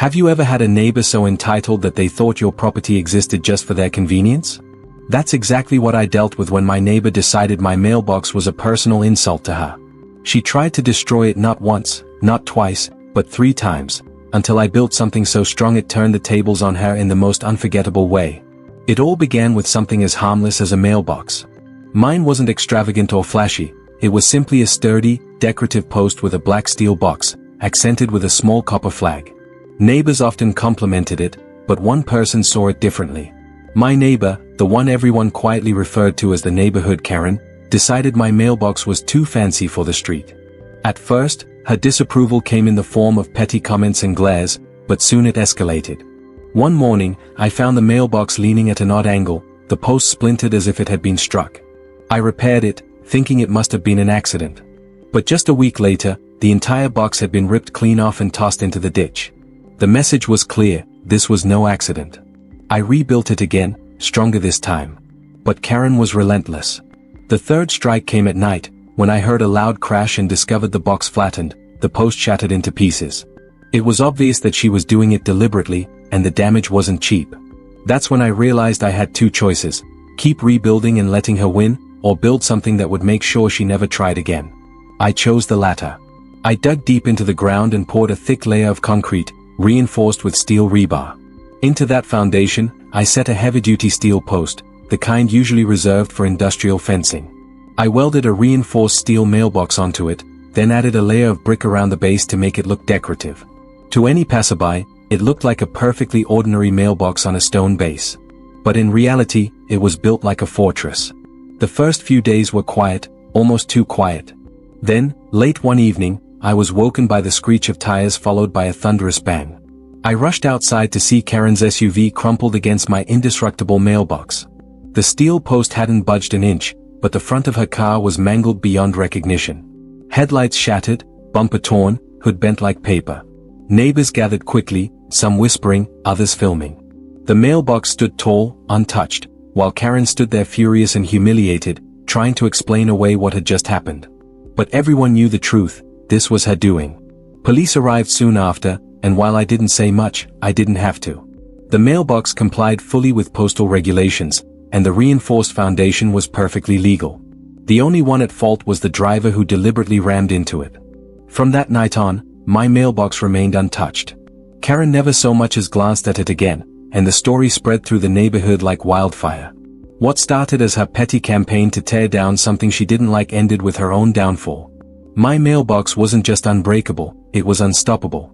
Have you ever had a neighbor so entitled that they thought your property existed just for their convenience? That's exactly what I dealt with when my neighbor decided my mailbox was a personal insult to her. She tried to destroy it not once, not twice, but 3 times, until I built something so strong it turned the tables on her in the most unforgettable way. It all began with something as harmless as a mailbox. Mine wasn't extravagant or flashy, it was simply a sturdy, decorative post with a black steel box, accented with a small copper flag. Neighbors often complimented it, but one person saw it differently. My neighbor, the one everyone quietly referred to as the neighborhood Karen, decided my mailbox was too fancy for the street. At first, her disapproval came in the form of petty comments and glares, but soon it escalated. One morning, I found the mailbox leaning at an odd angle, the post splintered as if it had been struck. I repaired it, thinking it must have been an accident. But just a week later, the entire box had been ripped clean off and tossed into the ditch. The message was clear, this was no accident. I rebuilt it again, stronger this time. But Karen was relentless. The third strike came at night, when I heard a loud crash and discovered the box flattened, the post shattered into pieces. It was obvious that she was doing it deliberately, and the damage wasn't cheap. That's when I realized I had 2 choices: keep rebuilding and letting her win, or build something that would make sure she never tried again. I chose the latter. I dug deep into the ground and poured a thick layer of concrete, reinforced with steel rebar. Into that foundation, I set a heavy-duty steel post, the kind usually reserved for industrial fencing. I welded a reinforced steel mailbox onto it, then added a layer of brick around the base to make it look decorative. To any passerby, it looked like a perfectly ordinary mailbox on a stone base. But in reality, it was built like a fortress. The first few days were quiet, almost too quiet. Then, late one evening, I was woken by the screech of tires followed by a thunderous bang. I rushed outside to see Karen's SUV crumpled against my indestructible mailbox. The steel post hadn't budged an inch, but the front of her car was mangled beyond recognition. Headlights shattered, bumper torn, hood bent like paper. Neighbors gathered quickly, some whispering, others filming. The mailbox stood tall, untouched, while Karen stood there furious and humiliated, trying to explain away what had just happened. But everyone knew the truth, this was her doing. Police arrived soon after, and while I didn't say much, I didn't have to. The mailbox complied fully with postal regulations, and the reinforced foundation was perfectly legal. The only one at fault was the driver who deliberately rammed into it. From that night on, my mailbox remained untouched. Karen never so much as glanced at it again, and the story spread through the neighborhood like wildfire. What started as her petty campaign to tear down something she didn't like ended with her own downfall. My mailbox wasn't just unbreakable, it was unstoppable.